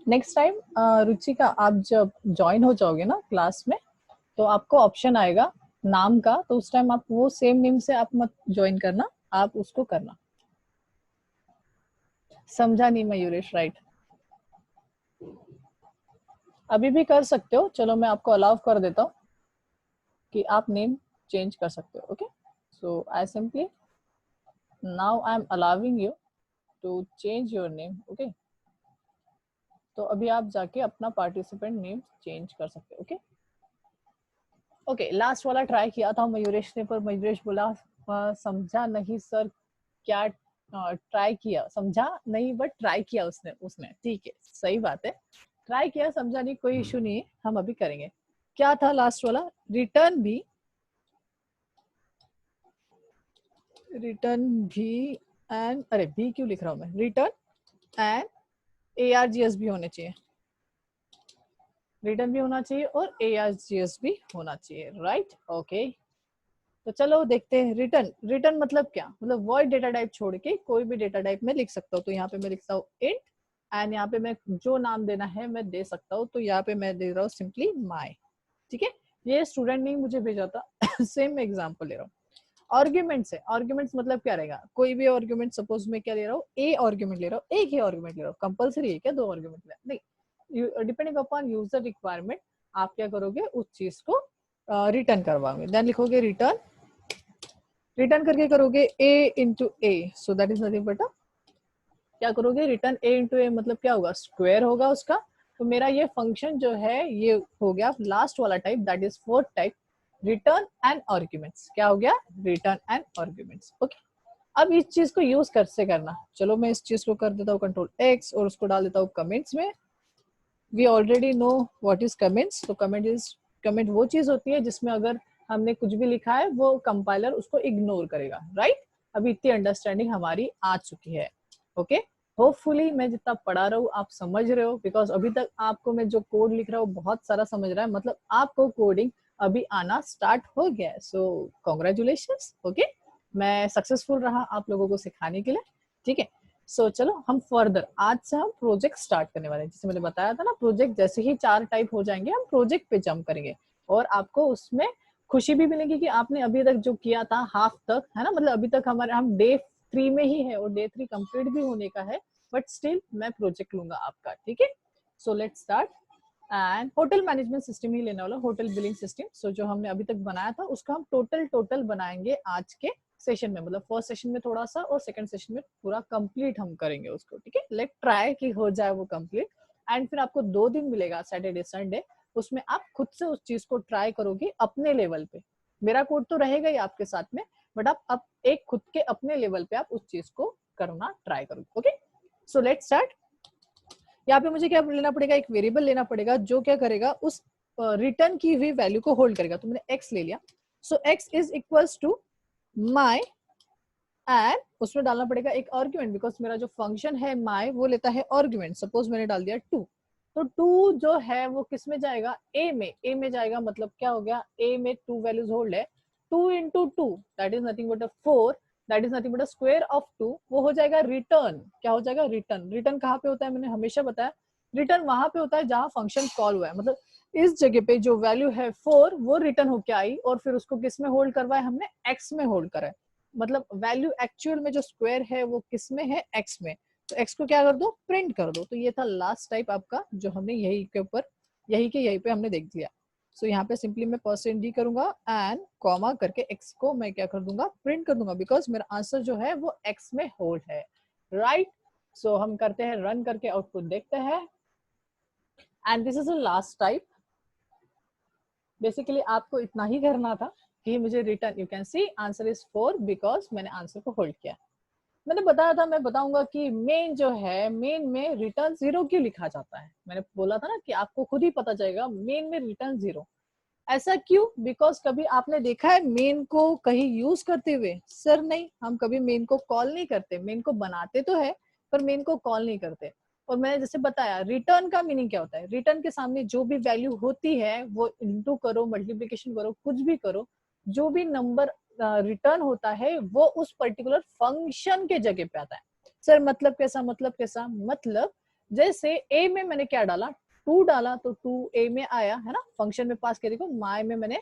Next time Ruchika आप जब join हो जाओगे ना क्लास में, तो आपको ऑप्शन आएगा नाम का, तो उस टाइम आप वो सेम नेम से आप मत ज्वाइन करना, आप उसको करना। समझा नहीं मयूरेश, राइट? अभी भी कर सकते हो, चलो मैं आपको अलाउ कर देता हूँ कि आप नेम चेंज कर सकते हो। Okay, so I simply now I am allowing you to change your name. Okay, तो अभी आप जाके अपना पार्टिसिपेंट नेम चेंज कर सकते हो। ओके ओके, लास्ट वाला ट्राई किया था मयूरेश ने, पर मयूरेश बोला समझा नहीं सर, क्या ट्राई किया, समझा नहीं बट ट्राई किया उसने उसने ठीक है, सही बात है, ट्राई किया, समझा नहीं, कोई इशू नहीं है, हम अभी करेंगे। क्या था लास्ट वाला? रिटर्न भी, रिटर्न भी एंड, अरे भी क्यों लिख रहा हूं मैं, रिटर्न एंड ARGS भी होने चाहिए, रिटर्न भी होना चाहिए और ARGS भी होना चाहिए, राइट? ओके, तो चलो देखते हैं। रिटर्न, रिटर्न मतलब क्या? मतलब वॉइड डेटा टाइप छोड़ के कोई भी डेटा टाइप में लिख सकता हूँ। तो यहाँ पे मैं लिखता हूँ इंट, एंड यहाँ पे मैं जो नाम देना है मैं दे सकता हूँ। तो यहाँ पे मैं दे रहा हूँ सिंपली माई, ठीक है? ये स्टूडेंट ने मुझे भेजा था सेम मैं एग्जाम्पल ले रहा हूँ। आर्ग्यूमेंट्स है, आर्ग्यूमेंट्स मतलब क्या रहेगा? कोई भी आर्ग्यूमेंट, सपोज मैं क्या ले रहा हूँ, ए आर्ग्यूमेंट ले रहा हूँ, एक ही आर्ग्यूमेंट ले रहा हूँ, कंपल्सरी है क्या 2 आर्ग्यूमेंट नहीं? डिपेंडिंग अपॉन यूजर रिक्वायरमेंट आप क्या करोगे, उस चीज को रिटर्न करवाओगे। देन लिखोगे रिटर्न, रिटर्न करके करोगे a into A, so that is nothing but क्या करोगे, रिटर्न a इंटू ए, मतलब क्या होगा, स्क्वायर होगा उसका। तो मेरा ये फंक्शन जो है ये हो गया लास्ट वाला type, that is fourth type, return and arguments. क्या हो गया? Return and arguments. ओके, अब इस चीज को यूज कैसे करना, चलो मैं इस चीज को कर देता हूँ कंट्रोल X और उसको डाल देता हूँ कमेंट्स में। We already know what is comments. तो कमेंट वो चीज होती है जिसमें अगर हमने कुछ भी लिखा है वो कंपाइलर उसको इग्नोर करेगा, राइट? अभी इतनी अंडरस्टैंडिंग हमारी आ चुकी है। ओके, होपफुली मैं जितना पढ़ा रहा हूँ आप समझ रहे हो, बिकॉज अभी तक आपको मैं जो कोड लिख रहा हूँ बहुत सारा समझ रहा है, मतलब आपको कोडिंग अभी आना स्टार्ट हो गया है। सो कॉन्ग्रेचुलेशंस। ओके, मैं सक्सेसफुल रहा आप लोगों को सिखाने के लिए, ठीक है? सो चलो हम फर्दर आज से हम प्रोजेक्ट स्टार्ट करने वाले हैं। जैसे मैंने बताया था ना, प्रोजेक्ट जैसे ही 4 टाइप हो जाएंगे हम प्रोजेक्ट पे जंप करेंगे, और आपको उसमें खुशी भी मिलेगी कि आपने अभी तक जो किया था हाफ तक, है ना, मतलब अभी तक हमारे हम डे 3 में ही है और डे 3 कंप्लीट भी होने का है, बट स्टिल मैं प्रोजेक्ट लूंगा आपका, ठीक है? So let's start. And hotel management system ही लेने वाला, होटल बिलिंग सिस्टम। सो जो हमने अभी तक बनाया था उसका हम टोटल बनाएंगे आज के सेशन में, मतलब फर्स्ट सेशन में थोड़ा सा और सेकंड सेशन में पूरा कंप्लीट हम करेंगे उसको, ठीक है? लेट ट्राई कि हो जाए वो कंप्लीट। एंड फिर आपको 2 दिन मिलेगा, सैटरडे संडे, उसमें आप खुद से उस चीज को ट्राई करोगे अपने लेवल पे। मेरा कोड तो रहेगा ही आपके साथ में, बट आप एक खुद के अपने लेवल पे आप उस चीज को करना ट्राई करोगे। Okay, so let start. यहाँ पे मुझे क्या लेना पड़ेगा, एक वेरिएबल लेना पड़ेगा जो क्या करेगा, उस रिटर्न की हुई वैल्यू को होल्ड करेगा। तो मैंने x ले लिया, so x is equals to my, and उसमें डालना पड़ेगा एक आर्ग्यूमेंट, बिकॉज मेरा जो फंक्शन है माई वो लेता है आर्ग्यूमेंट। सपोज मैंने डाल दिया 2, तो 2 जो है वो किस में जाएगा, a में, a में जाएगा। मतलब क्या हो गया, a में 2 वैल्यूज होल्ड है, 2 into 2 that is nothing but 4, that is nothing but square of 2, वो हो जाएगा रिटर्न। क्या हो जाएगा, रिटर्न। रिटर्न कहाँ पे होता है, मैंने हमेशा बताया, रिटर्न वहां पे होता है जहां फंक्शन कॉल हुआ है। मतलब इस जगह पे जो वैल्यू है 4 वो रिटर्न होके आई, और फिर उसको किस में होल्ड करवाया हमने, x में होल्ड करा है। मतलब वैल्यू एक्चुअल में जो स्क्वायर है वो किस में है, x में। तो x को क्या कर दो, प्रिंट कर दो। तो ये था लास्ट टाइप आपका जो हमने यही के ऊपर, यही के यही पे हमने देख लिया। सो यहाँ पे सिंपली मैं %d करूंगा एंड कॉमा करके x को मैं क्या कर दूंगा, प्रिंट कर दूंगा, बिकॉज मेरा आंसर जो है वो x में होल्ड है, राइट? सो हम करते हैं रन करके आउटपुट देखते हैं, and this is the last type. Basically आपको इतना ही करना था कि मुझे return, you can see answer is 4 because मैंने आंसर को होल्ड किया। मैंने बताया था, मैं बताऊंगा कि मेन जो है, मेन में रिटर्न 0 क्यों लिखा जाता है। मैंने बोला था ना कि आपको खुद ही पता चलेगा मेन में रिटर्न 0 ऐसा क्यों, बिकॉज कभी आपने देखा है मेन को कहीं यूज करते हुए? सर नहीं, हम कभी मेन को कॉल नहीं करते, मेन को बनाते तो है पर मेन को कॉल नहीं करते। और मैंने जैसे बताया रिटर्न का मीनिंग क्या होता है, रिटर्न के सामने जो भी वैल्यू होती है वो इंटू करो, मल्टीप्लीकेशन करो, कुछ भी करो, जो भी नंबर रिटर्न होता है वो उस पर्टिकुलर फंक्शन के जगह पे आता है। सर मतलब कैसा, मतलब कैसा, मतलब जैसे ए में मैंने क्या डाला, 2 डाला, तो 2 ए में आया है ना, फंक्शन में पास किया, देखो माई में मैंने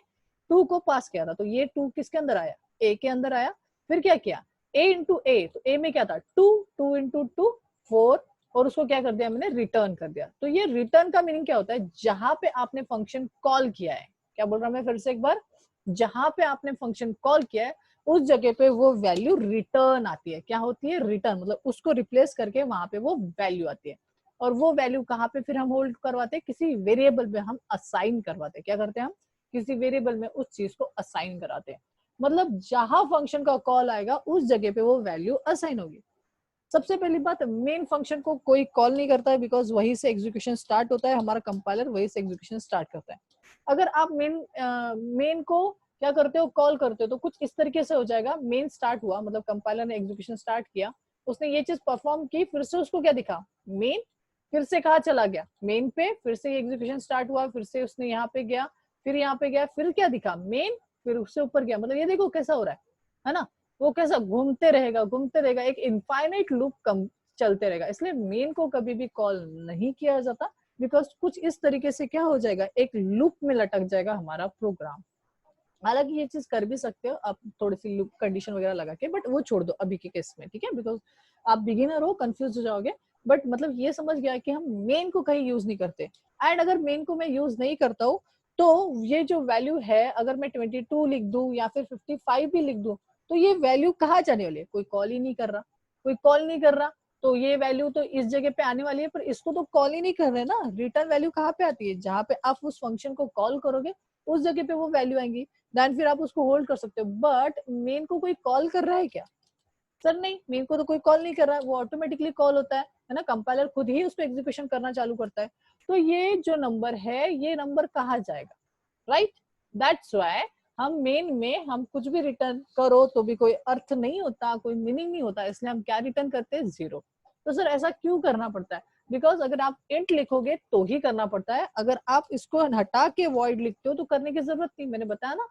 2 को पास किया था, तो ये 2 किसके अंदर आया, ए के अंदर आया। फिर क्या किया, ए इंटू ए, तो ए में क्या था 2, 2 इंटू 2 4, और उसको क्या कर दिया मैंने, रिटर्न कर दिया। तो ये रिटर्न का मीनिंग क्या होता है, जहां पे आपने फंक्शन कॉल किया है, क्या बोल रहा हूं मैं फिर से एक बार, जहां पे आपने फंक्शन कॉल किया है उस जगह पे वो वैल्यू रिटर्न आती है। क्या होती है, रिटर्न, मतलब उसको रिप्लेस करके वहां पे वो वैल्यू आती है। और वो वैल्यू कहाँ पे फिर हम होल्ड करवाते हैं, किसी वेरिएबल में हम असाइन करवाते हैं। क्या करते हैं हम, किसी वेरिएबल में उस चीज को असाइन कराते हैं। मतलब जहां फंक्शन का कॉल आएगा उस जगह पे वो वैल्यू असाइन होगी। सबसे पहली बात, मेन फंक्शन को कोई कॉल नहीं करता है, बिकॉज वहीं से एग्जीक्यूशन स्टार्ट होता है, हमारा कंपाइलर वहीं से एग्जीक्यूशन स्टार्ट करता है। अगर आप मेन को क्या करते हो, कॉल करते हो, तो कुछ इस तरीके से हो जाएगा, मेन स्टार्ट हुआ, मतलब कंपाइलर ने एग्जीक्यूशन स्टार्ट किया, उसने ये चीज परफॉर्म की, फिर से उसको क्या दिखा, मेन, फिर से कहा चला गया, मेन पे, फिर से एग्जीक्यूशन स्टार्ट हुआ, फिर से उसने यहाँ पे गया, फिर यहाँ पे गया, फिर क्या दिखा, मेन, फिर उससे ऊपर गया। मतलब ये देखो कैसा हो रहा है ना, वो कैसा घूमते रहेगा, घूमते रहेगा, एक इनफाइनाइट लूप कम चलते रहेगा। इसलिए मेन को कभी भी कॉल नहीं किया जाता, बिकॉज कुछ इस तरीके से क्या हो जाएगा, एक लूप में लटक जाएगा हमारा प्रोग्राम। हालांकि ये चीज कर भी सकते हो आप थोड़ी सी लूप कंडीशन वगैरह लगा के, बट वो छोड़ दो अभी के केस में, ठीक है, बिकॉज आप बिगिनर हो, कंफ्यूज हो जाओगे। बट मतलब ये समझ गया कि हम मेन को कहीं यूज नहीं करते। एंड अगर मेन को मैं यूज नहीं करता हूँ, तो ये जो वैल्यू है, अगर मैं 22 लिख दूं या फिर 55 भी लिख दूं, तो ये वैल्यू कहाँ जाने वाली है, कोई कॉल ही नहीं कर रहा, कोई कॉल नहीं कर रहा, तो ये वैल्यू तो इस जगह पे आने वाली है, पर इसको तो कॉल ही नहीं कर रहे ना। रिटर्न वैल्यू कहाँ पे आती है, जहां पे आप उस फंक्शन को कॉल करोगे उस जगह पे वो वैल्यू आएंगी, देन फिर आप उसको होल्ड कर सकते हो। बट मेन को कोई कॉल कर रहा है क्या, सर नहीं, मेन को तो कोई कॉल नहीं कर रहा है, वो ऑटोमेटिकली कॉल होता है ना, कंपाइलर खुद ही उस पर एग्जीक्यूशन करना चालू करता है। तो ये जो नंबर है, ये नंबर कहाँ जाएगा, राइट। दैट्स वाई हम मेन में हम कुछ भी रिटर्न करो तो भी कोई अर्थ नहीं होता, कोई मीनिंग नहीं होता, इसलिए हम क्या रिटर्न करते हैं, 0। तो सर ऐसा क्यों करना पड़ता है, बिकॉज अगर आप इंट लिखोगे तो ही करना पड़ता है, अगर आप इसको हटा के वॉइड लिखते हो तो करने की जरूरत नहीं। मैंने बताया ना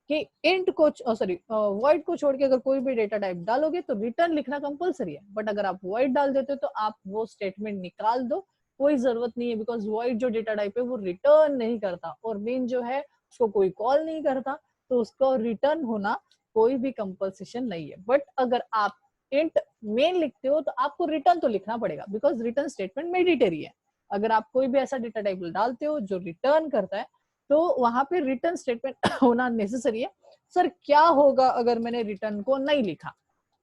कि इंट को सॉरी वॉइड को छोड़ के अगर कोई भी डेटा टाइप डालोगे तो रिटर्न लिखना कंपलसरी है, बट अगर आप वॉइड डाल देते हो तो आप वो स्टेटमेंट निकाल दो, कोई जरूरत नहीं है, बिकॉज वॉइड जो डेटा टाइप है वो रिटर्न नहीं करता, और मेन जो है उसको कोई कॉल नहीं करता, तो उसको रिटर्न होना कोई भी कंपल्सेशन नहीं है। बट अगर आप इंट मेन लिखते हो तो आपको रिटर्न तो लिखना पड़ेगा, बिकॉज रिटर्न स्टेटमेंट मैंडेटरी है। अगर आप कोई भी ऐसा डेटा टाइप डालते हो जो रिटर्न करता है, तो वहां पे रिटर्न स्टेटमेंट होना नेसेसरी है। सर क्या होगा अगर मैंने रिटर्न को नहीं लिखा,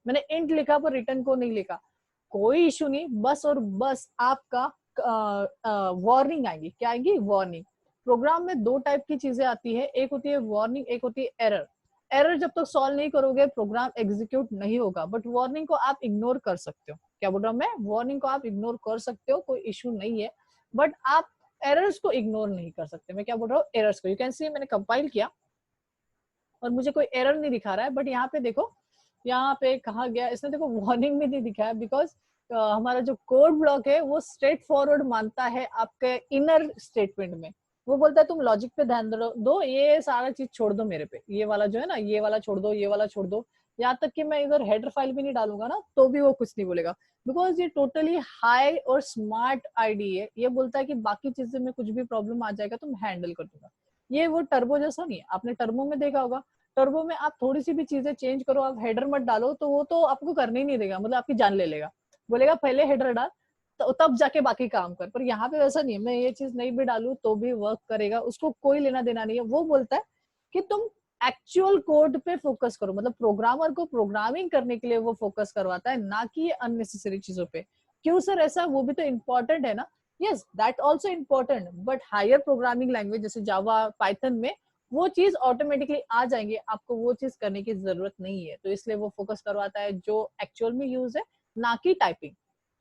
मैंने इंट लिखा पर रिटर्न को नहीं लिखा, कोई इशू नहीं, बस और बस आपका वार्निंग आएगी। क्या आएगी, वार्निंग। प्रोग्राम में दो टाइप की चीजें आती है, एक होती है वार्निंग, एक होती है एरर। एरर जब तक सॉल्व नहीं करोगे प्रोग्राम एग्जीक्यूट नहीं होगा, बट वार्निंग को आप इग्नोर कर सकते हो। क्या बोल रहा हूं मैं, वार्निंग को आप इग्नोर कर सकते हो, कोई इशू नहीं है, बट आप एरर्स को इग्नोर नहीं कर सकते। मैं क्या बोल रहा हूँ, एरर्स को, यू कैन सी मैंने कंपाइल किया और मुझे कोई एरर नहीं दिखा रहा है, बट यहाँ पे देखो, यहाँ पे कहा गया, इसने देखो वार्निंग भी नहीं दिखाया, बिकॉज हमारा जो कोड ब्लॉक है वो स्ट्रेट फॉरवर्ड मानता है आपके इनर स्टेटमेंट में। वो बोलता है तुम लॉजिक पे ध्यान दो, ये सारा चीज छोड़ दो मेरे पे, ये वाला जो है ना, ये वाला छोड़ दो, ये वाला छोड़ दो, यहाँ तक कि मैं इधर हेडर फाइल भी नहीं डालूंगा ना तो भी वो कुछ नहीं बोलेगा, बिकॉज ये टोटली हाई और स्मार्ट आईडी है। ये बोलता है कि बाकी चीजें में कुछ भी प्रॉब्लम आ जाएगा तो मैं हैंडल कर दूंगा। ये वो टर्बो जैसा नहीं है, आपने टर्बो में देखा होगा, टर्बो में आप थोड़ी सी भी चीजें चेंज करो, आप हेडर मत डालो, तो वो तो आपको करने ही नहीं देगा, मतलब आपकी जान ले लेगा, बोलेगा पहले हेडर डाल तो तब जाके बाकी काम कर। पर यहाँ पे वैसा नहीं है, मैं ये चीज नहीं भी डालू तो भी वर्क करेगा, उसको कोई लेना देना नहीं है। वो बोलता है कि तुम एक्चुअल कोड पे फोकस करो, मतलब प्रोग्रामर को प्रोग्रामिंग करने के लिए वो फोकस करवाता है, ना कि अननेसेसरी चीजों पे। क्यों सर ऐसा, वो भी तो इम्पोर्टेंट है ना, yes that also important, but higher programming language जैसे जावा पाइथन में वो चीज ऑटोमेटिकली आ जाएंगे, आपको वो चीज करने की जरूरत नहीं है, तो इसलिए वो फोकस करवाता है जो एक्चुअल में यूज है, ना कि टाइपिंग।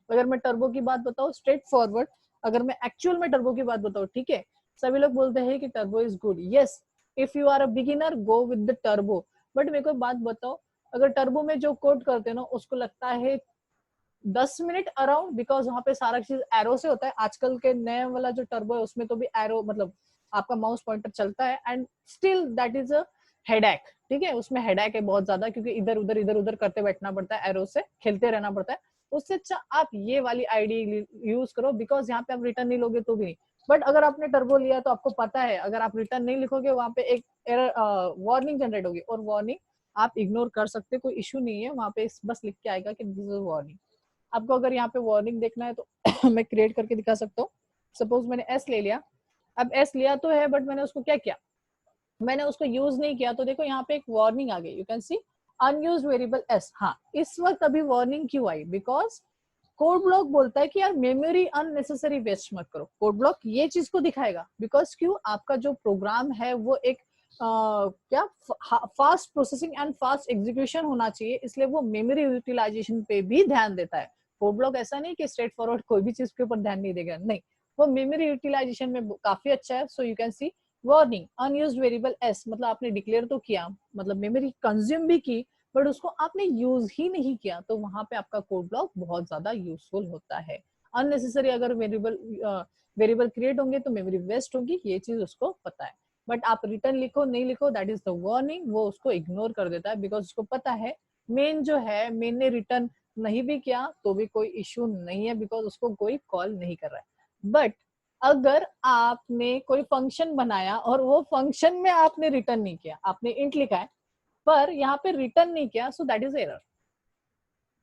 अगर मैं टर्बो की बात बताऊं स्ट्रेट फॉरवर्ड, अगर मैं एक्चुअल में टर्बो की बात बताऊं, ठीक है, सभी लोग बोलते हैं कि turbo is good, yes if you are a beginner go with the turbo. But मेरे को बात बताओ, अगर टर्बो में जो कोड करते हैं ना उसको लगता है 10 मिनट अराउंड, बिकॉज वहां पे सारा चीज एरो से होता है। आजकल के नए वाला जो टर्बो है उसमें तो भी एरो, मतलब आपका माउस पॉइंटर चलता है, and still that is a headache, ठीक है, उसमें हेडेक है बहुत ज्यादा, क्योंकि इधर उधर करते बैठना पड़ता है, एरो से खेलते रहना पड़ता है। उससे अच्छा आप ये वाली आईडी यूज करो, बिकॉज यहाँ पे आप रिटर्न नहीं लोगे तो भी नहीं। बट अगर आपने टर्बो लिया तो आपको पता है अगर आप रिटर्न नहीं लिखोगे वहां पे एक एरर वार्निंग जनरेट होगी, और वार्निंग आप इग्नोर कर सकते, कोई इशू नहीं है, वहां पे बस लिख के आएगा कि दिस इज वार्निंग। आपको अगर यहाँ पे वार्निंग देखना है तो मैं क्रिएट करके दिखा सकता हूँ। सपोज मैंने एस ले लिया, अब एस लिया तो है बट मैंने उसको क्या किया, मैंने उसको यूज नहीं किया, तो देखो यहाँ पे एक वार्निंग आ गई, you can C unused variable S. हाँ, इस वक्त अभी वार्निंग क्यों आई, बिकॉज कोड ब्लॉक बोलता है कि यार मेमोरी अननेसेसरी वेस्ट मत करो। कोड ब्लॉक ये चीज को दिखाएगा, बिकॉज क्यों, आपका जो प्रोग्राम है वो एक क्या fast processing and fast execution होना चाहिए, इसलिए वो मेमोरी यूटिलाइजेशन पे भी ध्यान देता है। कोड ब्लॉक ऐसा नहीं कि स्ट्रेट फॉरवर्ड कोई भी चीज के ऊपर ध्यान नहीं देगा, नहीं, वो मेमोरी यूटिलाइजेशन में काफी अच्छा है। So you can C warning unused variable S, मतलब आपने डिक्लेयर तो किया, मतलब मेमोरी कंज्यूम भी की, बट उसको आपने यूज ही नहीं किया, तो वहां पे आपका कोड ब्लॉक बहुत ज्यादा यूजफुल होता है। अननेसेसरी अगर वेरिएबल क्रिएट होंगे तो मेमोरी वेस्ट होगी, ये चीज उसको पता है। बट आप रिटर्न लिखो नहीं लिखो, दैट इज द वार्निंग, वो उसको इग्नोर कर देता है, बिकॉज उसको पता है मेन जो है, मेन ने रिटर्न नहीं भी किया तो भी कोई इश्यू नहीं है, बिकॉज उसको कोई कॉल नहीं कर रहा है। बट अगर आपने कोई फंक्शन बनाया और वो फंक्शन में आपने रिटर्न नहीं किया, आपने इंट लिखा है पर यहाँ पे रिटर्न नहीं किया, सो दैट इज एरर।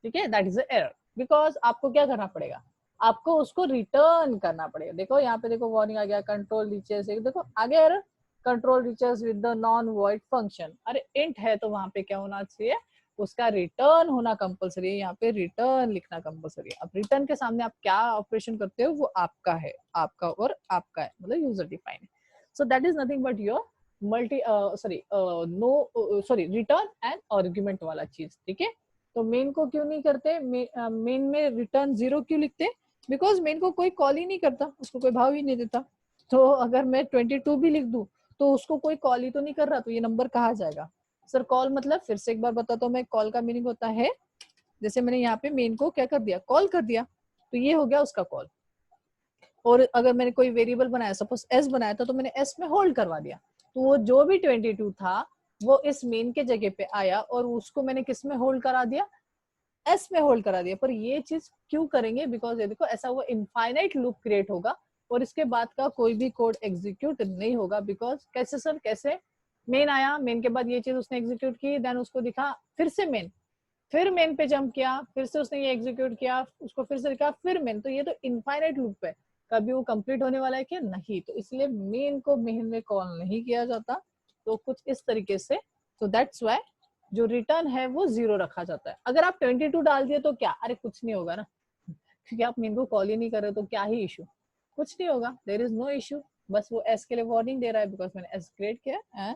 ठीक है, दैट इज एरर, बिकॉज आपको क्या करना पड़ेगा, आपको उसको रिटर्न करना पड़ेगा। देखो यहाँ पे देखो वार्निंग आ गया, कंट्रोल रीचेस, देखो आ गया error, control reaches with the non void function. अरे इंट है तो वहां पे क्या होना चाहिए, उसका रिटर्न होना कंपलसरी है, यहाँ पे रिटर्न लिखना कंपलसरी है। अब रिटर्न के सामने आप क्या ऑपरेशन करते हो वो आपका है, आपका और आपका है, मतलब यूजर डिफाइन है। So that is nothing but your multi sorry no sorry return and argument वाला चीज। ठीक है, तो मेन को क्यों नहीं करते, मेन में रिटर्न 0 क्यों लिखते, बिकॉज मेन को कोई कॉल ही नहीं करता, उसको कोई भाव ही नहीं देता। तो अगर मैं 22 भी लिख दूं तो उसको कोई कॉल ही तो नहीं कर रहा, तो ये नंबर कहाँ जाएगा। सर कॉल मतलब फिर से एक बार बताता हूँ मैं, कॉल का मीनिंग होता है, जैसे मैंने यहाँ पे मेन को क्या कर दिया, कॉल कर दिया, तो ये हो गया उसका कॉल। और अगर मैंने कोई वेरिएबल बनाया, सपोज एस बनाया था, तो मैंने एस में होल्ड करवा दिया, तो वो जो भी 22 था वो इस मेन के जगह पे आया और उसको मैंने किस में होल्ड करा दिया, एस में होल्ड करा दिया। पर ये चीज क्यों करेंगे, बिकॉज ये देखो ऐसा वो इनफाइनाइट लूप क्रिएट होगा और इसके बाद का कोई भी कोड एग्जीक्यूट नहीं होगा। बिकॉज कैसे सर, कैसे, मेन आया, मेन के बाद ये चीज उसने एग्जीक्यूट की, देन उसको दिखा, फिर से मेन, फिर मेन पे जंप किया, फिर से उसने ये एग्जीक्यूट किया, उसको फिर से लिखा, फिर मेन, तो ये तो इनफाइनाइट लूप है, कभी वो कंप्लीट होने वाला है क्या, नहीं। तो इसलिए मेन को मेन में कॉल नहीं किया जाता, तो कुछ इस तरीके से, तो दैट्स वाई जो रिटर्न है वो 0 रखा जाता है। अगर आप 22 डाल दिए तो क्या, अरे कुछ नहीं होगा ना, क्योंकि आप मेन को कॉल ही नहीं कर रहे, तो क्या ही इशू, कुछ नहीं होगा, देयर इज नो इशू। बस वो एस के लिए वार्निंग दे रहा है, बिकॉज मैंने एस क्रिएट किया है,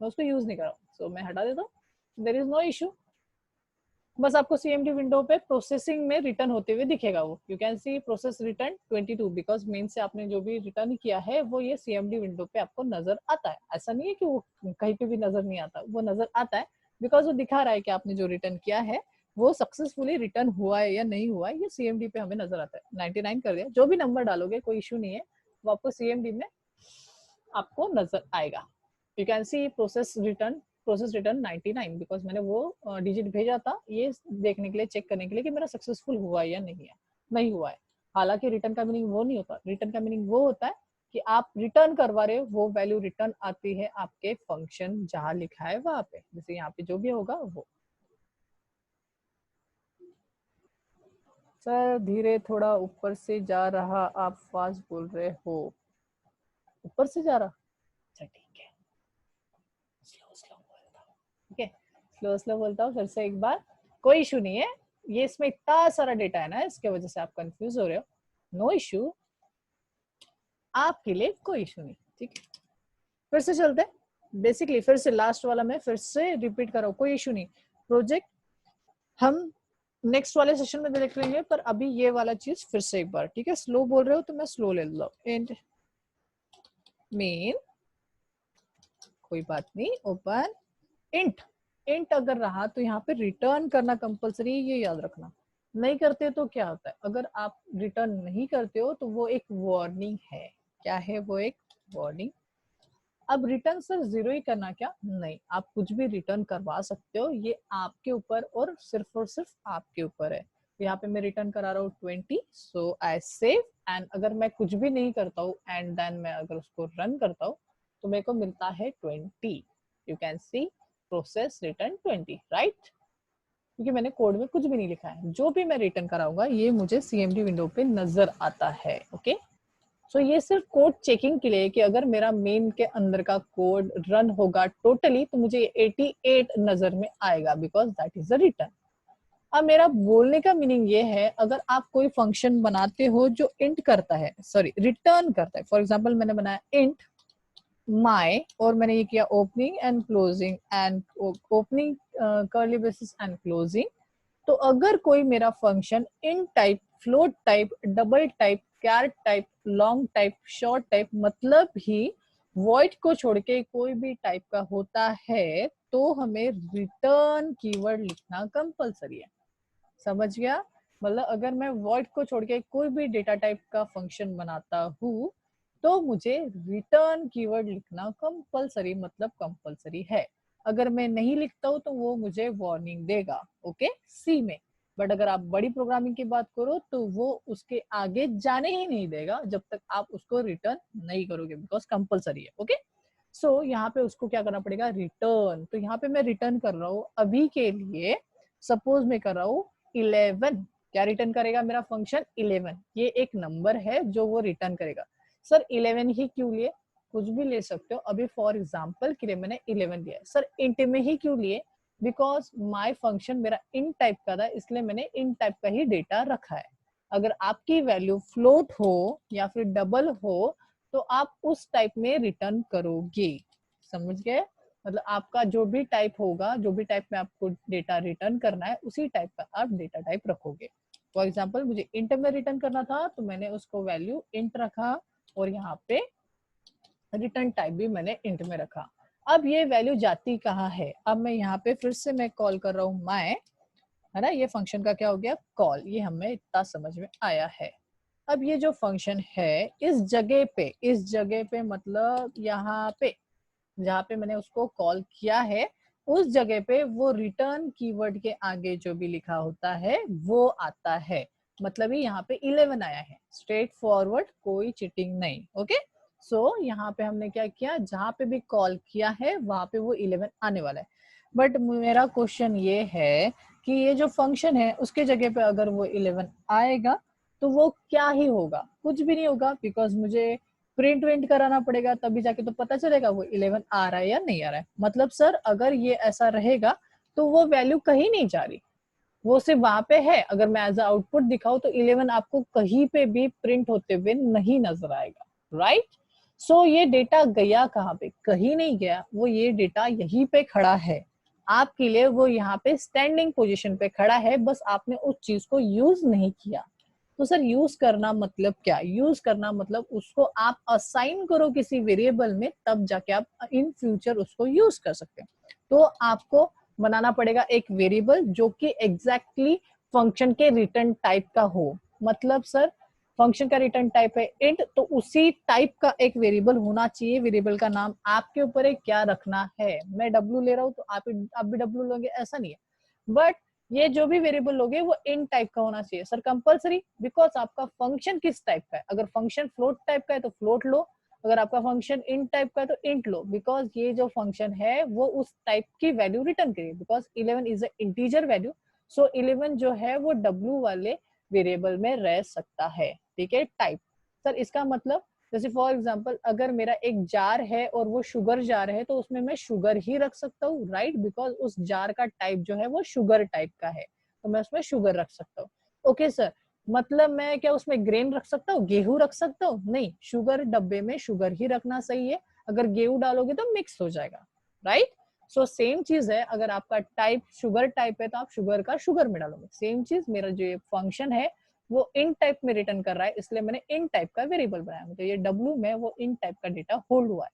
मैं उसको यूज नहीं कर रहा हूँ, सो मैं हटा देता हूँ, देयर इज नो इशू। बस आपको सीएमडी विंडो पे प्रोसेसिंग में रिटर्न होते हुए दिखेगा, वो you can see process return 22, because main से आपने जो भी रिटर्न किया है वो ये सीएमडी विंडो पे आपको नजर आता है। ऐसा नहीं है कि वो कहीं पे भी नजर नहीं आता, वो नजर आता है, बिकॉज वो दिखा रहा है कि आपने जो रिटर्न किया है वो सक्सेसफुली रिटर्न हुआ है या नहीं हुआ है, ये सीएमडी पे हमें नजर आता है। 99 कर दिया, जो भी नंबर डालोगे कोई इशू नहीं है, वो आपको सीएमडी में आपको नजर आएगा। You can see process return 99, because मैंने वो डिजिट भेजा था ये देखने के लिए, चेक करने के लिए कि मेरा सक्सेसफुल हुआ है या नहीं हुआ है। हालांकि रिटर्न का मीनिंग वो नहीं होता, रिटर्न का मीनिंग वो होता है कि आप रिटर्न करवा रहे हो, वो वैल्यू रिटर्न आती है आपके फंक्शन जहां लिखा है वहां पे, जैसे यहाँ पे जो भी होगा वो। सर धीरे थोड़ा ऊपर से जा रहा, आप फास्ट बोल रहे हो, ऊपर से जा रहा, अच्छा ठीक है, स्लो स्लो बोलता हूँ, ठीक है, स्लो स्लो बोलता हूँ फिर से एक बार, कोई इशू नहीं है। ये इसमें इतना सारा डेटा है ना, इसके वजह से आप कंफ्यूज हो रहे हो, नो इशू, आपके लिए कोई इशू नहीं, ठीक है। फिर से चलते हैं, बेसिकली फिर से लास्ट वाला मैं फिर से रिपीट कर रहा हूँ, कोई इशू नहीं। प्रोजेक्ट हम नेक्स्ट वाले सेशन में देख लेंगे, पर अभी ये वाला चीज फिर से एक बार, ठीक है। स्लो बोल रहे हो तो मैं स्लो ले लो, एंड मेन कोई बात नहीं, ओपन इंट, इंट अगर रहा तो यहाँ पे रिटर्न करना कंपलसरी, ये याद रखना। नहीं करते तो क्या होता है, अगर आप रिटर्न नहीं करते हो तो वो एक वार्निंग है, क्या है वो, एक वार्निंग। अब रिटर्न सर 0 ही करना क्या, नहीं, आप कुछ भी रिटर्न करवा सकते हो, ये आपके ऊपर और सिर्फ आपके ऊपर है। तो यहाँ पे मैं रिटर्न करा रहा हूँ 20, सो आई सेव। एंड अगर मैं कुछ भी नहीं करता हूँ एंड देन मैं अगर उसको रन करता हूँ तो मेरे को मिलता है 20। You can see process return 20, right? क्योंकि मैंने कोड में कुछ भी नहीं लिखा है, जो भी मैं रिटर्न कराऊंगा ये मुझे सीएमडी विंडो पे नजर आता है। ओके, सो ये सिर्फ कोड चेकिंग के लिए कि अगर मेरा मेन के अंदर का कोड रन होगा टोटली तो मुझे 88 नजर में आएगा, because that is the return. अब मेरा बोलने का मीनिंग ये है, अगर आप कोई फंक्शन बनाते हो जो इंट करता है, सॉरी रिटर्न करता है, फॉर एग्जांपल मैंने बनाया इंट माय और मैंने ये किया opening and closing and opening curly braces and closing, तो अगर कोई मेरा function int type, float type, double type, char type, long type, short type, मतलब ही वॉइड को छोड़ के कोई भी टाइप का होता है तो हमें रिटर्न कीवर्ड लिखना कंपलसरी है। समझ गया? मतलब अगर मैं वॉइड को छोड़ के कोई भी डेटा टाइप का फंक्शन बनाता हूँ तो मुझे रिटर्न कीवर्ड लिखना कंपलसरी, मतलब कंपलसरी है। अगर मैं नहीं लिखता हूँ तो वो मुझे वार्निंग देगा, ओके, सी में। बट अगर आप बड़ी प्रोग्रामिंग की बात करो तो वो उसके आगे जाने ही नहीं देगा जब तक आप उसको रिटर्न नहीं करोगे, बिकॉज कंपलसरी है। ओके, सो यहाँ पे उसको क्या करना पड़ेगा, रिटर्न। तो यहाँ पे मैं रिटर्न कर रहा हूँ अभी के लिए, सपोज मैं कर रहा हूँ 11। क्या रिटर्न करेगा मेरा फंक्शन? 11। ये एक नंबर है जो वो रिटर्न करेगा। सर 11 ही क्यों लिए? कुछ भी ले सकते हो। अभी फॉर एग्जाम्पल के लिए मैंने 11 लिया है। सर इंट में ही क्यों लिए? बिकॉज माई फंक्शन मेरा इन टाइप का था, इसलिए मैंने इन टाइप का ही डेटा रखा है। अगर आपकी वैल्यू फ्लोट हो या फिर डबल हो तो आप उस टाइप में रिटर्न करोगे। समझ गए? मतलब आपका जो भी टाइप होगा, जो भी टाइप में आपको डेटा रिटर्न करना है उसी टाइप का आप डेटा टाइप रखोगे। फॉर एग्जाम्पल मुझे इंट में रिटर्न करना था तो मैंने उसको वैल्यू इंट रखा और यहाँ पे रिटर्न टाइप भी मैंने इंट में रखा। अब ये वैल्यू जाती कहाँ है? अब मैं यहाँ पे फिर से मैं कॉल कर रहा हूँ माय, है ना, ये फंक्शन का क्या हो गया, कॉल। ये हमें इतना समझ में आया है। अब ये जो फंक्शन है इस जगह पे मतलब यहाँ पे जहाँ पे मैंने उसको कॉल किया है उस जगह पे वो रिटर्न कीवर्ड के आगे जो भी लिखा होता है वो आता है। मतलब ही यहाँ पे 11 आया है, स्ट्रेट फॉरवर्ड, कोई चिटिंग नहीं। ओके, सो यहाँ पे हमने क्या किया, जहाँ पे भी कॉल किया है वहां पे वो 11 आने वाला है। बट मेरा क्वेश्चन ये है कि ये जो फंक्शन है उसके जगह पे अगर वो 11 आएगा तो वो क्या ही होगा? कुछ भी नहीं होगा, बिकॉज मुझे प्रिंट विंट कराना पड़ेगा तभी जाके तो पता चलेगा वो 11 आ रहा है या नहीं आ रहा है। मतलब सर अगर ये ऐसा रहेगा तो वो वैल्यू कहीं नहीं जा रही, वो सिर्फ वहां पे है। अगर मैं एज आउटपुट दिखाऊं तो 11 आपको कहीं पे भी प्रिंट होते हुए नहीं नजर आएगा, राइट? सो ये डेटा गया कहाँ पे? कहीं नहीं गया, वो ये डेटा यहीं पे खड़ा है आपके लिए। वो यहाँ पे स्टैंडिंग पोजीशन पे खड़ा है, बस आपने उस चीज को यूज नहीं किया। तो सर यूज करना मतलब क्या? यूज करना मतलब उसको आप असाइन करो किसी वेरिएबल में, तब जाके आप इन फ्यूचर उसको यूज कर सकते हैं। तो आपको बनाना पड़ेगा एक वेरिएबल जो कि एग्जैक्टली फंक्शन के रिटर्न टाइप का हो। मतलब सर फंक्शन का रिटर्न टाइप है इंट, तो उसी टाइप का एक वेरिएबल होना चाहिए। वेरिएबल का नाम आपके ऊपर है क्या रखना है। मैं डब्ल्यू ले रहा हूँ तो आप भी डब्ल्यू लोगे, ऐसा नहीं है। बट ये जो भी वेरिएबल लोगे वो इन टाइप का होना चाहिए। सर कंपलसरी, बिकॉज आपका फंक्शन किस टाइप का है। अगर फंक्शन फ्लोट टाइप का है तो फ्लोट लो, अगर आपका फंक्शन इंट टाइप का है तो इंट लो, बिकॉज ये जो फंक्शन है वो उस टाइप की वैल्यू रिटर्न करेगी। Because 11 is a integer value, so 11 जो है वो डब्ल्यू वाले वेरिएबल में रह सकता है। ठीक है, टाइप। सर इसका मतलब जैसे फॉर एग्जांपल अगर मेरा एक जार है और वो शुगर जार है तो उसमें मैं शुगर ही रख सकता हूँ, राइट? बिकॉज उस जार का टाइप जो है वो शुगर टाइप का है, तो मैं उसमें शुगर रख सकता हूँ। ओके सर, मतलब मैं क्या उसमें ग्रेन रख सकता हूँ, गेहूं रख सकता हूँ? नहीं, शुगर डब्बे में शुगर ही रखना सही है। अगर गेहूं डालोगे तो मिक्स हो जाएगा, राइट? सो सेम चीज है, अगर आपका टाइप शुगर टाइप है तो आप शुगर का शुगर में डालोगे। सेम चीज, मेरा जो ये फंक्शन है वो इन टाइप में रिटर्न कर रहा है, इसलिए मैंने इन टाइप का वेरिएबल बनाया। मतलब ये डब्ल्यू में वो इन टाइप का डेटा होल्ड हुआ है।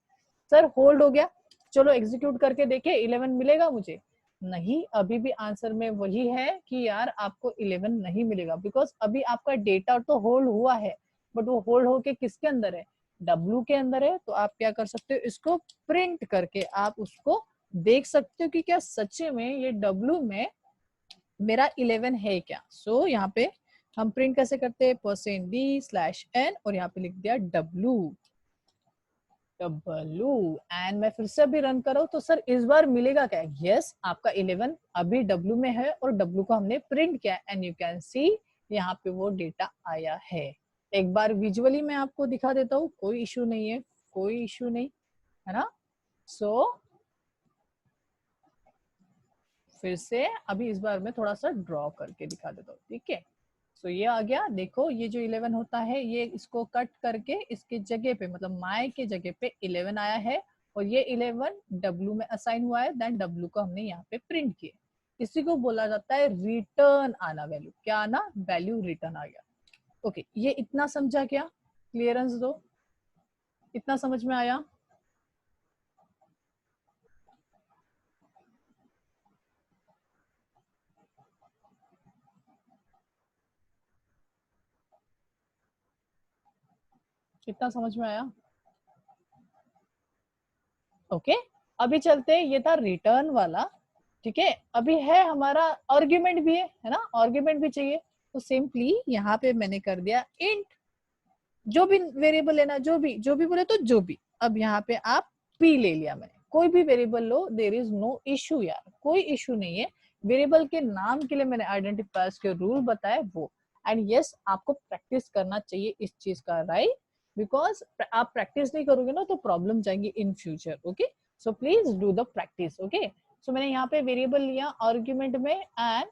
सर होल्ड हो गया, चलो एग्जीक्यूट करके देखे 11 मिलेगा मुझे? नहीं, अभी भी आंसर में वही है कि यार आपको 11 नहीं मिलेगा, बिकॉज अभी आपका डेटा तो होल्ड हुआ है, बट वो होल्ड होके किसके अंदर है? डब्ल्यू के अंदर है। तो आप क्या कर सकते हो, इसको प्रिंट करके आप उसको देख सकते हो कि क्या सच्चे में ये डब्ल्यू में मेरा 11 है क्या। सो यहाँ पे हम प्रिंट कैसे करते हैं, %d/n और यहाँ पे लिख दिया w एंड मैं फिर से अभी रन करो तो सर इस बार मिलेगा क्या। यस आपका 11 अभी w में है और w को हमने प्रिंट किया एंड यू कैन सी यहाँ पे वो डेटा आया है। एक बार विजुअली मैं आपको दिखा देता हूँ, कोई इशू नहीं है, कोई इशू नहीं है ना। सो फिर से अभी इस बार मैं थोड़ा सा ड्रॉ करके दिखा देता हूँ, ठीक है। सो ये आ गया, देखो ये जो 11 होता है ये इसको कट करके इसके जगह पे मतलब माई के जगह पे 11 आया है और ये 11 w में असाइन हुआ है, देन w को हमने यहाँ पे प्रिंट किया। इसी को बोला जाता है रिटर्न आना, वैल्यू क्या आना, वैल्यू रिटर्न आ गया। ओके ये इतना समझा क्या, क्लियरेंस दो, इतना समझ में आया। कितना समझ में आया। ओके अभी चलते हैं, ये था रिटर्न वाला, ठीक है। अभी है हमारा आर्ग्यूमेंट भी है ना, आर्ग्यूमेंट भी चाहिए। तो सिंपली यहाँ पे मैंने कर दिया इंट, जो भी वेरिएबल लेना, जो भी बोले तो जो भी। अब यहाँ पे आप p ले लिया मैंने, कोई भी वेरिएबल लो, देर इज नो इशू यार, कोई इशू नहीं है। वेरिएबल के नाम के लिए मैंने आइडेंटिफायर्स के रूल बताए वो। एंड यस आपको प्रैक्टिस करना चाहिए इस चीज का, राइट, बिकॉज आप प्रैक्टिस नहीं करोगे ना तो प्रॉब्लम जाएंगी in future. Okay so please do the practice. Okay so मैंने यहाँ पे वेरिएबल लिया आर्ग्यूमेंट में एंड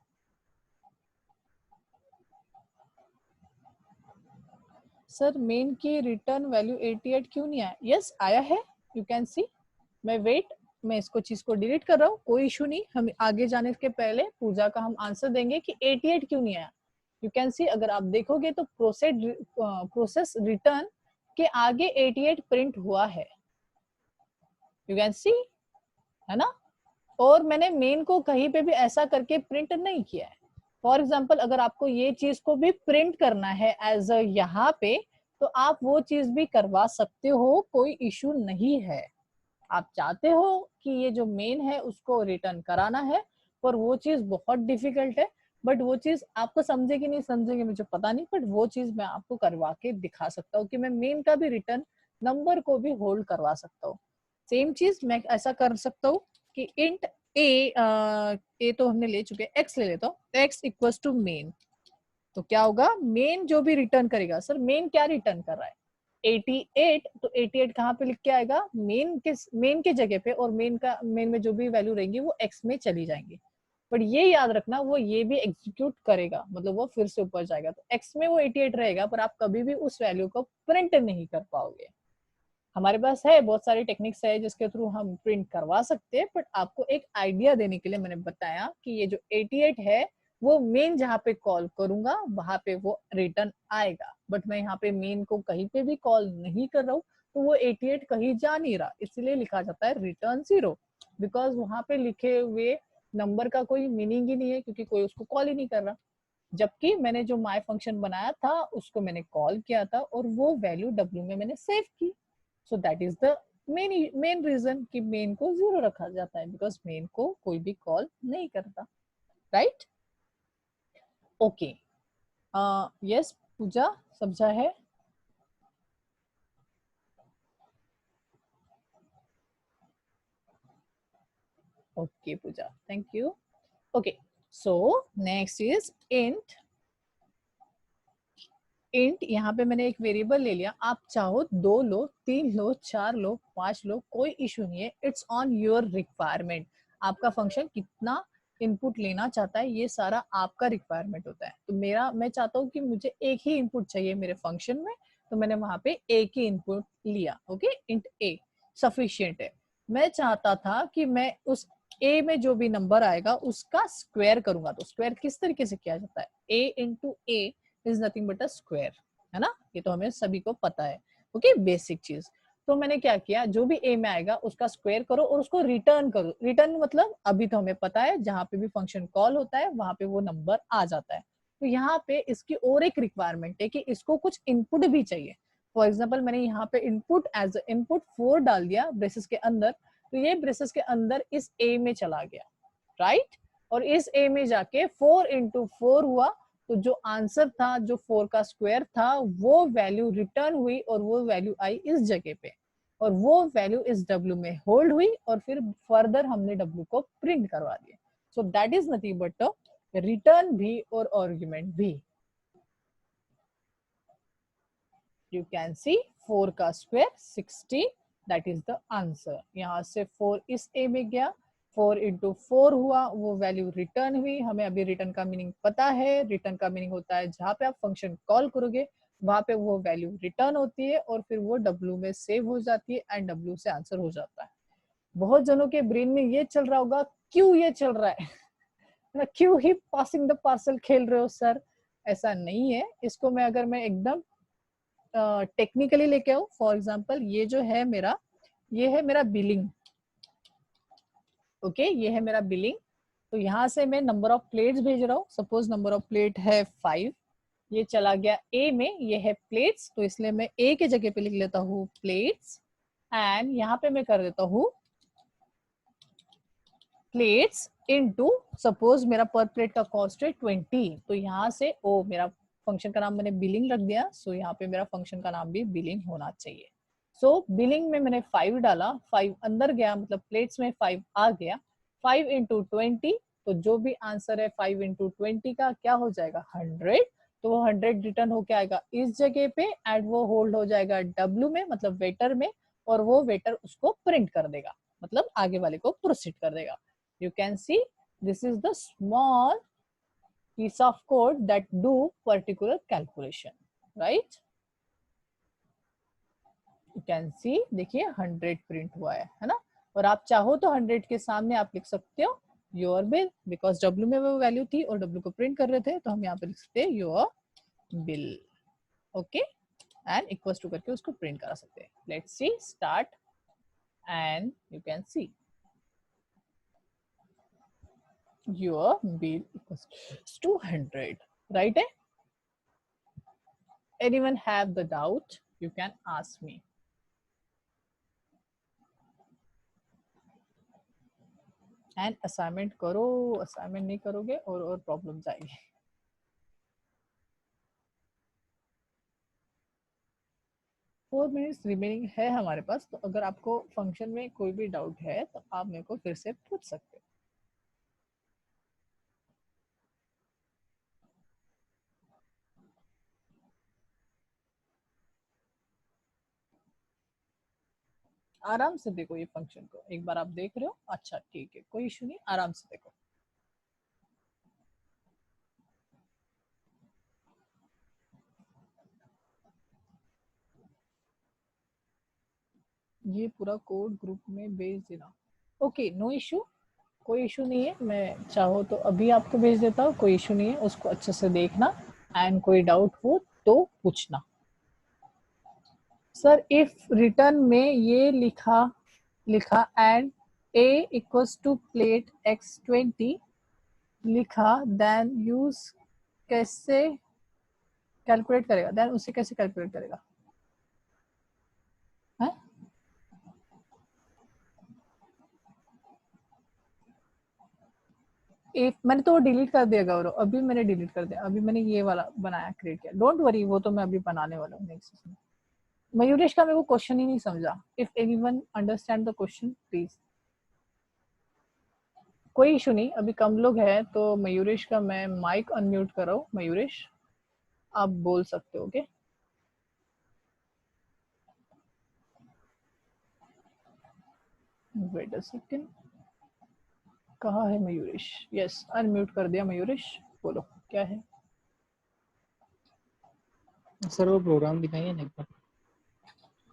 सर मेन की रिटर्न वैल्यू 88 क्यों नहीं आया। यस आया है, यू कैन सी। मैं वेट, मैं इसको चीज को डिलीट कर रहा हूँ, कोई इशू नहीं। हम आगे जाने के पहले पूजा का हम आंसर देंगे कि 88 क्यों नहीं आया। यू कैन सी अगर आप देखोगे तो प्रोसेस रिटर्न के आगे 88 प्रिंट हुआ है, यू कैन सी, है ना। और मैंने मेन को कहीं पे भी ऐसा करके प्रिंट नहीं किया है। फॉर एग्जाम्पल अगर आपको ये चीज को भी प्रिंट करना है एज अ यहाँ पे, तो आप वो चीज भी करवा सकते हो, कोई इशू नहीं है। आप चाहते हो कि ये जो मेन है उसको रिटर्न कराना है, पर वो चीज बहुत डिफिकल्ट है। बट वो चीज आपको समझेगी नहीं समझेगी मुझे पता नहीं, बट वो चीज मैं आपको करवा के दिखा सकता हूँ कि मैं मेन का भी रिटर्न नंबर को भी होल्ड करवा सकता हूँ। सेम चीज मैं ऐसा कर सकता हूँ कि इंट ए तो हमने ले चुके, एक्स ले लेता हूँ, एक्स इक्वल्स टू मेन। तो क्या होगा, मेन जो भी रिटर्न करेगा, सर मेन क्या रिटर्न कर रहा है 88, तो 88 कहाँ पे लिख के आएगा, मेन के जगह पे, और मेन में जो भी वैल्यू रहेंगी वो एक्स में चली जाएंगी। बट ये याद रखना वो ये भी एग्जीक्यूट करेगा, मतलब वो फिर से ऊपर जाएगा, तो एक्स में वो 88 रहेगा, पर आप कभी भी उस वैल्यू को प्रिंट नहीं कर पाओगे। हमारे पास है बहुत सारी टेक्निक्स है जिसके थ्रू हम प्रिंट करवा सकते हैं, बट आपको एक आइडिया देने के लिए मैंने बताया कि ये जो 88 है वो मेन जहाँ पे कॉल करूंगा वहां पे वो रिटर्न आएगा। बट मैं यहाँ पे मेन को कहीं पे भी कॉल नहीं कर रहा हूँ, तो वो 88 कहीं जा नहीं रहा, इसलिए लिखा जाता है रिटर्न 0, बिकॉज वहां पे लिखे हुए नंबर का कोई मीनिंग ही नहीं है, क्योंकि कोई उसको कॉल ही नहीं कर रहा। जबकि मैंने जो माई फंक्शन बनाया था उसको मैंने कॉल किया था और वो वैल्यू w में मैंने सेव की। So that is the main reason कि मेन को 0 रखा जाता है, बिकॉज मेन को कोई भी कॉल नहीं करता, राइट। ओके यस पूजा समझा है। Okay Pooja thank you. Okay so next is int. Int यहाँ पे मैंने एक वेरिएबल ले लिया, आप चाहो 2 लो, 3 लो, 4 लो, 5 लो, कोई इशू नहीं है, इट्स ऑन योर रिक्वायरमेंट। आपका फंक्शन कितना इनपुट लेना चाहता है ये सारा आपका रिक्वायरमेंट होता है। तो मैं चाहता हूँ कि मुझे एक ही इनपुट चाहिए मेरे फंक्शन में, तो मैंने वहां पे एक ही इनपुट लिया। ओके इंट ए सफिशियंट है। मैं चाहता था कि मैं उस ए में जो भी नंबर आएगा उसका स्क्वायर करूंगा, तो स्क्वायर किस तरीके से किया जाता है, A into A is nothing but A square, है ना, ये तो हमें सभी को पता है। ओके बेसिक चीज। तो मैंने क्या किया, जो भी ए में आएगा उसका स्क्वायर करो और उसको रिटर्न करो। रिटर्न मतलब अभी तो हमें पता है जहां पे भी फंक्शन कॉल होता है वहां पे वो नंबर आ जाता है। तो यहाँ पे इसकी और एक रिक्वायरमेंट है कि इसको कुछ इनपुट भी चाहिए। फॉर एग्जाम्पल मैंने यहाँ पे इनपुट एज इनपुट 4 डाल दिया ब्रेसेस के अंदर, तो ये ब्रेसेस के अंदर इस ए में चला गया, राइट। और इस ए में जाके 4 इंटू 4 हुआ, तो जो आंसर था, जो 4 का स्क्वायर था, वो वैल्यू रिटर्न हुई और वो वैल्यू आई इस जगह पे, और वो वैल्यू इस डब्ल्यू में होल्ड हुई और फिर फर्दर हमने डब्ल्यू को प्रिंट करवा दिया. सो that is nothing but return भी और आर्गुमेंट भी. You can see 4 का square 60, that is the answer. यहाँ से 4 इस a में गया, 4 इंटू 4 हुआ, वो वैल्यू रिटर्न हुई. हमें अभी रिटर्न का मीनिंग पता है. रिटर्न का मीनिंग होता है जहाँ पे आप फंक्शन कॉल करोगे वहां पे वो वैल्यू रिटर्न होती है और फिर वो W में सेव हो जाती है एंड W से आंसर हो जाता है. बहुत जनों के ब्रेन में ये चल रहा होगा, क्यों ये चल रहा है क्यों ही पासिंग द पार्सल खेल रहे हो सर. ऐसा नहीं है. इसको मैं अगर मैं एकदम टेक्निकली लेके आऊं, फॉर एग्जाम्पल ये जो है मेरा, ये है मेरा बिलिंग. ओके, ये है मेरा बिलिंग. तो यहाँ से मैं नंबर ऑफ प्लेट्स भेज रहा हूँ. सपोज नंबर ऑफ प्लेट है 5, ये चला गया ए में, ये है प्लेट्स, तो इसलिए मैं ए के जगह पे लिख लेता हूँ प्लेट्स, एंड यहाँ पे मैं कर देता हूँ प्लेट्स इनटू, सपोज मेरा पर प्लेट का कॉस्ट है 20, तो यहाँ से ओ मेरा फंक्शन का नाम मैंने बिलिंग रख दिया. सो यहाँ पे मेरा फंक्शन का नाम भी बिलिंग होना चाहिए. सो बिलिंग में मैंने 5 डाला, 5 अंदर गया, मतलब प्लेट्स में 5 आ गया. 5 इंटू 20, तो जो भी आंसर है 5 इंटू 20 का क्या हो जाएगा 100. तो वो 100 रिटर्न होके आएगा इस जगह पे एंड वो होल्ड हो जाएगा डब्ल्यू में, मतलब वेटर में, और वो वेटर उसको प्रिंट कर देगा, मतलब आगे वाले को प्रोसीड कर देगा. You can see this is the small piece of code that do particular calculation, right? You can see, देखिए 100 प्रिंट हुआ है ना. और आप चाहो तो 100 के सामने आप लिख सकते हो योर बिल, बिकॉज डब्ल्यू में वो वैल्यू थी और डब्ल्यू को प्रिंट कर रहे थे, तो हम यहाँ पे लिख सकते हैं your bill. Okay, and equals to करके उसको प्रिंट करा सकते हैं. Let's see, start, and you can see your bill equals 200, right? Anyone have the doubt? You can ask me. And assignment करो, assignment नहीं करोगे और प्रॉब्लम आएगी. फोर मिनट्स रिमेनिंग है हमारे पास, तो अगर आपको फंक्शन में कोई भी डाउट है तो आप मेरे को फिर से पूछ सकते हो. आराम से देखो ये फंक्शन को, एक बार आप देख रहे हो, अच्छा ठीक है, कोई इशू नहीं, आराम से देखो. ये पूरा कोड ग्रुप में भेज देना. ओके, नो इशू, कोई इशू नहीं है. मैं चाहो तो अभी आपको भेज देता हूँ, कोई इशू नहीं है. उसको अच्छे से देखना एंड कोई डाउट हो तो पूछना. सर इफ रिटर्न में ये लिखा and a equals to plate x20 लिखा, देन यूज कैसे कैलकुलेट करेगा, देन उसे कैसे कैलकुलेट करेगा है? मैंने तो वो डिलीट कर दिया गौरव, अभी मैंने डिलीट कर दिया. अभी मैंने ये वाला बनाया, क्रिएट किया. डोंट वरी, वो तो मैं अभी बनाने वाला हूँ नेक्स्ट में. मयूरेश का मेरे को क्वेश्चन ही नहीं समझा. If anyone understand the question please. कोई इशू नहीं, अभी कम लोग हैं तो मयूरेश का मैं माइक अनम्यूट कर रहा हूँ. मयूरेश आप बोल सकते हो. Okay, wait a second. कहाँ है मयूरेश? यस, अनम्यूट कर दिया मयूरेश. बोलो क्या है. सर वो प्रोग्राम दिखाइए ना एक बार.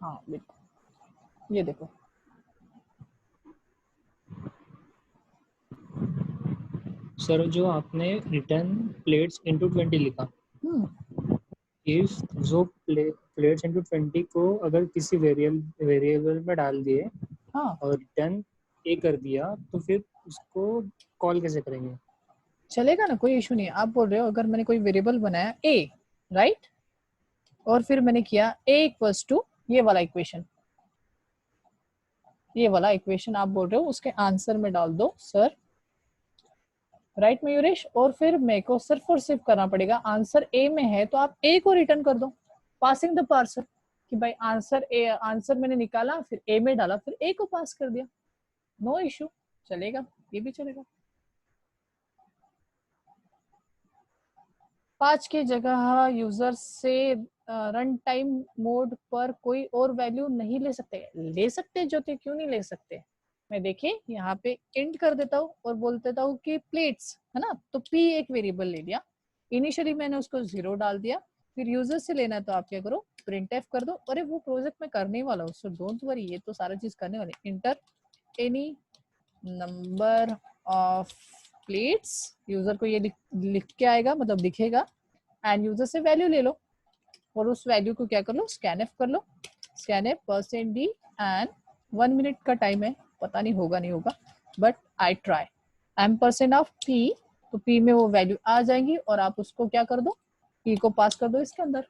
हाँ देखो, ये देखो. सर जो आपने रिटर्न प्लेट्स इनटू 20 लिखा, इफ जो प्लेट्स इनटू 20 को अगर किसी वेरिएबल में डाल दिए हाँ और रिटर्न ए कर दिया, तो फिर उसको कॉल कैसे करेंगे? चलेगा ना, कोई इशू नहीं है. आप बोल रहे हो अगर मैंने कोई वेरिएबल बनाया a, राइट, और फिर मैंने किया a इक्वल्स टू ये वाला इक्वेशन, ये वाला इक्वेशन आप बोल रहे हो उसके आंसर में डाल दो सर राइट मयूरेश, और फिर मेरे को सिर्फ और सिर्फ करना पड़ेगा, आंसर ए में है तो आप ए को रिटर्न कर दो, पासिंग द पार्सर, कि भाई आंसर मैंने निकाला, फिर ए में डाला, फिर ए को पास कर दिया, नो इश्यू, चलेगा, ये भी चलेगा। 5 की जगह यूजर से रन टाइम मोड पर कोई और वैल्यू नहीं ले सकते, ले सकते ज्योति, क्यों नहीं ले सकते। मैं देखिए यहाँ पे इंट कर देता हूँ और बोल देता हूँ कि प्लेट्स है ना, तो p एक वेरिएबल ले लिया, इनिशियली मैंने उसको 0 डाल दिया, फिर यूजर से लेना है तो आप क्या करो, प्रिंट एफ कर दो। अरे वो प्रोजेक्ट में करने वाला हूँ, सो डोंट वरी, ये तो सारा चीज करने वाले। Inter any number of plates, user को ये लिख के आएगा, मतलब दिखेगा, एंड यूजर से वैल्यू ले लो और उस वैल्यू को क्या कर लो, स्कैन एफ कर लो, scan F %d, and 1 minute का टाइम है, पता नहीं होगा नहीं होगा, but I try, M % of p, तो p में वो वैल्यू आ जाएंगी और आप उसको क्या कर दो, p को पास कर दो इसके अंदर।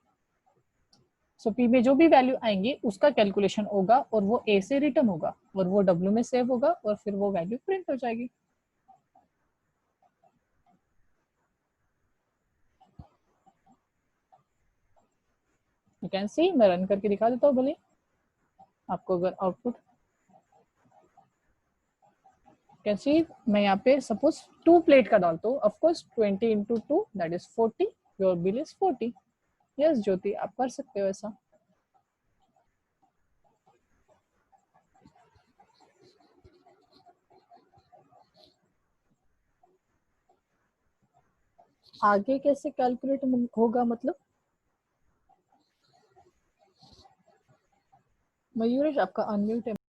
सो p में जो भी वैल्यू आएंगी उसका कैलकुलेशन होगा और वो a से रिटर्न होगा और वो w में सेव होगा और फिर वो वैल्यू प्रिंट हो जाएगी। यू कैन सी, मैं रन करके दिखा देता हूँ भले आपको, अगर आउटपुट कैन सी, मैं यहाँ पे सपोज 2 प्लेट का डालता हूँ, of course 20 into 2 that is 40, your bill is 40। Yes Jyoti, आप कर सकते हो ऐसा। आगे कैसे कैलकुलेट होगा मतलब, मयूरेश आपका अनम्यूट है।